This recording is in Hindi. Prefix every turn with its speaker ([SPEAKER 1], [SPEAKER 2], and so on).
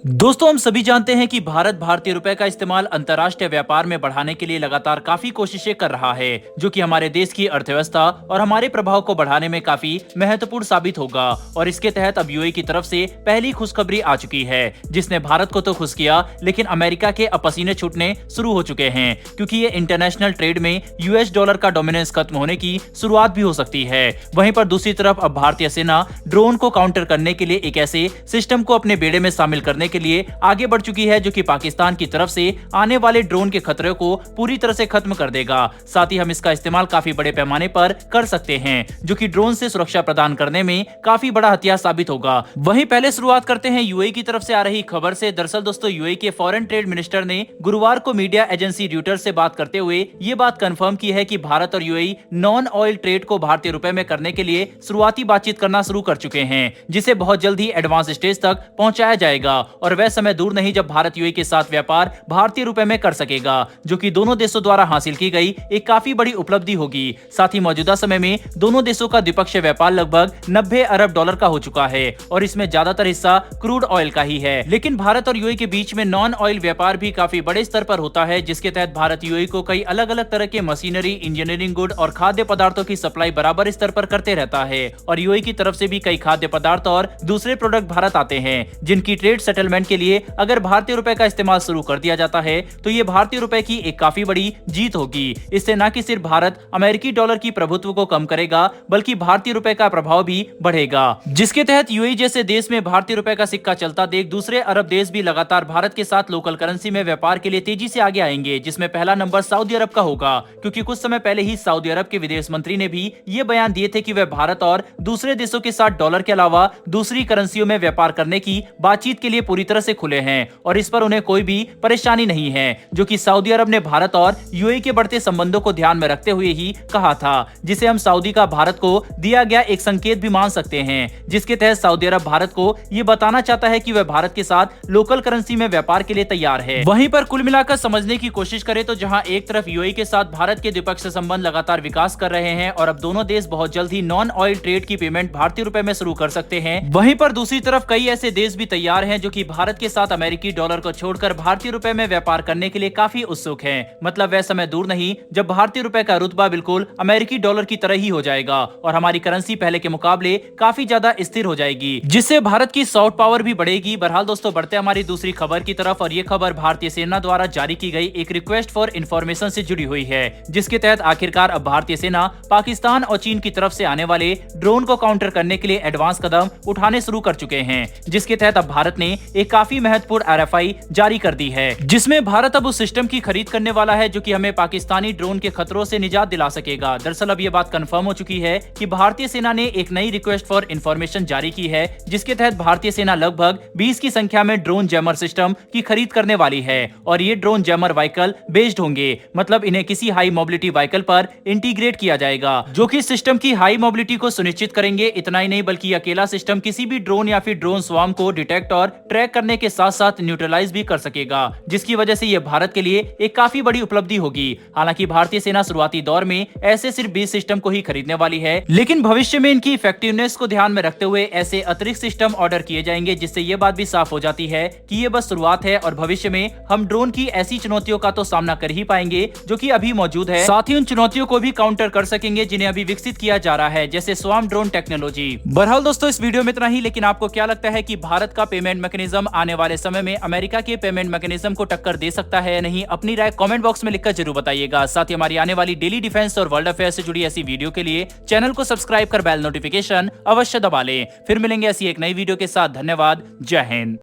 [SPEAKER 1] दोस्तों, हम सभी जानते हैं कि भारत भारतीय रुपए का इस्तेमाल अंतर्राष्ट्रीय व्यापार में बढ़ाने के लिए लगातार काफी कोशिशें कर रहा है, जो कि हमारे देश की अर्थव्यवस्था और हमारे प्रभाव को बढ़ाने में काफी महत्वपूर्ण साबित होगा। और इसके तहत अब यूएई की तरफ से पहली खुशखबरी आ चुकी है, जिसने भारत को तो खुश किया, लेकिन अमेरिका के अब पसीने छूटने शुरू हो चुके हैं, क्योंकि ये इंटरनेशनल ट्रेड में यूएस डॉलर का डोमिनेंस खत्म होने की शुरुआत भी हो सकती है। वहीं पर दूसरी तरफ अब भारतीय सेना ड्रोन को काउंटर करने के लिए एक ऐसे सिस्टम को अपने बेड़े में शामिल करने के लिए आगे बढ़ चुकी है, जो कि पाकिस्तान की तरफ से आने वाले ड्रोन के खतरे को पूरी तरह से खत्म कर देगा। साथ ही हम इसका इस्तेमाल काफी बड़े पैमाने पर कर सकते हैं, जो कि ड्रोन से सुरक्षा प्रदान करने में काफी बड़ा हथियार साबित होगा। वहीं पहले शुरुआत करते हैं यूएई की तरफ से आ रही खबर से। दरअसल दोस्तों, यूएई के फॉरेन ट्रेड मिनिस्टर ने गुरुवार को मीडिया एजेंसी रॉयटर्स से बात करते हुए ये बात कंफर्म की है कि भारत और यूएई नॉन ऑयल ट्रेड को भारतीय रुपए में करने के लिए शुरुआती बातचीत करना शुरू कर चुके हैं, जिसे बहुत जल्द ही एडवांस स्टेज तक पहुंचाया जाएगा। और वह समय दूर नहीं जब भारत यूएई के साथ व्यापार भारतीय रुपए में कर सकेगा, जो कि दोनों देशों द्वारा हासिल की गई एक काफी बड़ी उपलब्धि होगी। साथ ही मौजूदा समय में दोनों देशों का द्विपक्षीय व्यापार लगभग 90 अरब डॉलर का हो चुका है, और इसमें ज्यादातर हिस्सा क्रूड ऑयल का ही है। लेकिन भारत और यूएई के बीच में नॉन ऑयल व्यापार भी काफी बड़े स्तर पर होता है, जिसके तहत भारत यूएई को कई अलग अलग तरह के मशीनरी, इंजीनियरिंग गुड और खाद्य पदार्थों की सप्लाई बराबर स्तर पर करते रहता है। और यूएई की तरफ से भी कई खाद्य पदार्थ और दूसरे प्रोडक्ट भारत आते हैं, जिनकी ट्रेड सेटलमेंट के लिए अगर भारतीय रुपए का इस्तेमाल शुरू कर दिया जाता है, तो ये भारतीय रुपए की एक काफी बड़ी जीत होगी। इससे न कि सिर्फ भारत अमेरिकी डॉलर की प्रभुत्व को कम करेगा, बल्कि भारतीय रुपए का प्रभाव भी बढ़ेगा, जिसके तहत यूएई जैसे देश में भारतीय रुपए का सिक्का चलता देख दूसरे अरब देश भी लगातार भारत के साथ लोकल करेंसी में व्यापार के लिए तेजी से आगे आएंगे, जिसमें पहला नंबर सऊदी अरब का होगा, क्योंकि कुछ समय पहले ही सऊदी अरब के विदेश मंत्री ने भी ये बयान दिए थे कि वह भारत और दूसरे देशों के साथ डॉलर के अलावा दूसरी करेंसियों में व्यापार करने की बातचीत के लिए पूरी तरह से खुले हैं, और इस पर उन्हें कोई भी परेशानी नहीं है, जो कि सऊदी अरब ने भारत और यूएई के बढ़ते संबंधों को ध्यान में रखते हुए ही कहा था, जिसे हम सऊदी का भारत को दिया गया एक संकेत भी मान सकते हैं, जिसके तहत सऊदी अरब भारत को यह बताना चाहता है कि वह भारत के साथ लोकल करेंसी में व्यापार के लिए तैयार है। वहीं पर कुल मिलाकर समझने की कोशिश करें तो जहां एक तरफ यूएई के साथ भारत के द्विपक्षीय संबंध लगातार विकास कर रहे हैं और अब दोनों देश बहुत जल्द ही नॉन ऑयल ट्रेड की पेमेंट भारतीय रुपए में शुरू कर सकते हैं, वहीं पर दूसरी तरफ कई ऐसे देश भी तैयार हैं जो कि भारत के साथ अमेरिकी डॉलर को छोड़कर भारतीय रुपए में व्यापार करने के लिए काफी उत्सुक हैं। मतलब वह समय दूर नहीं जब भारतीय रुपए का रुतबा बिल्कुल अमेरिकी डॉलर की तरह ही हो जाएगा और हमारी करेंसी पहले के मुकाबले काफी ज्यादा स्थिर हो जाएगी, जिससे भारत की सॉफ्ट पावर भी बढ़ेगी। बहरहाल दोस्तों, बढ़ते हमारी दूसरी खबर की तरफ, और ये खबर भारतीय सेना द्वारा जारी की गई एक रिक्वेस्ट फॉर इंफॉर्मेशन से जुड़ी हुई है, जिसके तहत आखिरकार अब भारतीय सेना पाकिस्तान और चीन की तरफ से आने वाले ड्रोन को काउंटर करने के लिए एडवांस कदम उठाने शुरू कर चुके हैं, जिसके तहत अब भारत ने एक काफी महत्वपूर्ण आरएफआई जारी कर दी है, जिसमें भारत अब उस सिस्टम की खरीद करने वाला है जो कि हमें पाकिस्तानी ड्रोन के खतरों से निजात दिला सकेगा। दरअसल अब ये बात कंफर्म हो चुकी है कि भारतीय सेना ने एक नई रिक्वेस्ट फॉर इंफॉर्मेशन जारी की है, जिसके तहत भारतीय सेना लगभग 20 की संख्या में ड्रोन जैमर सिस्टम की खरीद करने वाली है, और ये ड्रोन जैमर व्हीकल बेस्ड होंगे। मतलब इन्हें किसी हाई मोबिलिटी व्हीकल पर इंटीग्रेट किया जाएगा, जो कि सिस्टम की हाई मोबिलिटी को सुनिश्चित करेंगे। इतना ही नहीं, बल्कि अकेला सिस्टम किसी भी ड्रोन या फिर ड्रोन स्वार्म को डिटेक्ट और ट्रैक करने के साथ साथ न्यूट्रलाइज भी कर सकेगा, जिसकी वजह से यह भारत के लिए एक काफी बड़ी उपलब्धि होगी। हालांकि भारतीय सेना शुरुआती दौर में ऐसे सिर्फ 20 सिस्टम को ही खरीदने वाली है, लेकिन भविष्य में इनकी इफेक्टिवनेस को ध्यान में रखते हुए ऐसे अतिरिक्त सिस्टम ऑर्डर किए जाएंगे, जिससे यह बात भी साफ हो जाती है कि ये बस शुरुआत है और भविष्य में हम ड्रोन की ऐसी चुनौतियों का तो सामना कर ही पाएंगे जो कि अभी मौजूद है, साथ ही उन चुनौतियों को भी काउंटर कर सकेंगे जिन्हें अभी विकसित किया जा रहा है, जैसे स्वार्म ड्रोन टेक्नोलॉजी। बहरहाल दोस्तों, इस वीडियो में इतना ही, लेकिन आपको क्या लगता है कि भारत का पेमेंट मैकेनिज्म आने वाले समय में अमेरिका के पेमेंट मैकेनिज्म को टक्कर दे सकता है या नहीं? अपनी राय कमेंट बॉक्स में लिखकर जरूर बताइएगा। साथ ही हमारी आने वाली डेली डिफेंस और वर्ल्ड अफेयर से जुड़ी ऐसी वीडियो के लिए चैनल को सब्सक्राइब कर बेल नोटिफिकेशन अवश्य दबा लें। फिर मिलेंगे ऐसी एक नई वीडियो के साथ। धन्यवाद। जय हिंद।